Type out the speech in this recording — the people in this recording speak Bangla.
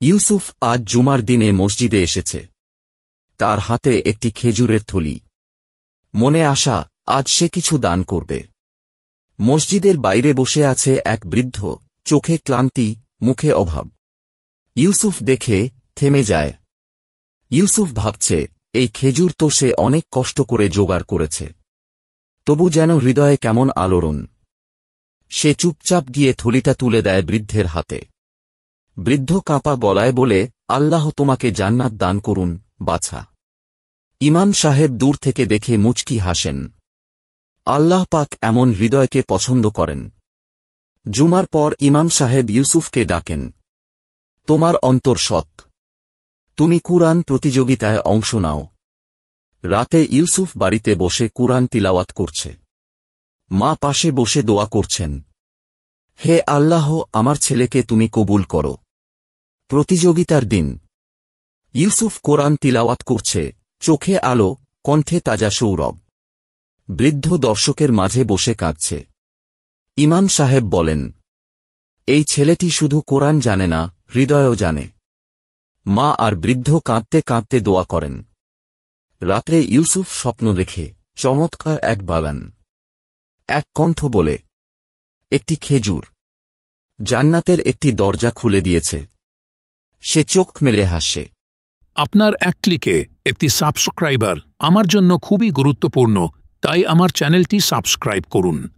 ইউসুফ আজ জুমার দিনে মসজিদে এসেছে। তার হাতে একটি খেজুরের থলি। মনে আশা, আজ সে কিছু দান করবে। মসজিদের বাইরে বসে আছে এক বৃদ্ধ, চোখে ক্লান্তি, মুখে অভাব। ইউসুফ দেখে থেমে যায়। ইউসুফ ভাবছে, এই খেজুর তো সে অনেক কষ্ট করে জোগাড় করেছে। তবু যেন হৃদয়ে কেমন আলোড়ন। সে চুপচাপ গিয়ে থলিটা তুলে দেয় বৃদ্ধের হাতে। বৃদ্ধ কাঁপা গলায় বলে, আল্লাহ তোমাকে জান্নাত দান করুন, বাছা। ইমাম সাহেব দূর থেকে দেখে মুচকি হাসেন। আল্লাহ পাক এমন হৃদয়কে পছন্দ করেন। জুমার পর ইমাম সাহেব ইউসুফকে ডাকেন। তোমার অন্তর সৎ। তুমি কুরআন প্রতিযোগিতায় অংশ নাও। রাতে ইউসুফ বাড়িতে বসে কুরআন তিলাওয়াত করছে। মা পাশে বসে দোয়া করছেন। হে আল্লাহ, আমার ছেলেকে তুমি কবুল করো। প্রতিযোগিতার দিন। ইউসুফ কোরআন তিলাওয়াত করছে, চোখে আলো, কণ্ঠে তাজা সৌরভ। বৃদ্ধ দর্শকের মাঝে বসে কাঁদছে। ইমাম সাহেব বলেন, এই ছেলেটি শুধু কোরআন জানে না, হৃদয়ও জানে। মা আর বৃদ্ধ কাঁদতে কাঁদতে দোয়া করেন। রাত্রে ইউসুফ স্বপ্ন দেখে, চমৎকার এক বাগান। এক কণ্ঠ বলে, একটি খেজুর। জান্নাতের একটি দরজা খুলে দিয়েছে। সে চোখ মেলে হাসে। আপনার এক ক্লিকে একটি সাবস্ক্রাইবার আমার জন্য খুবই গুরুত্বপূর্ণ, তাই আমার চ্যানেলটি সাবস্ক্রাইব করুন।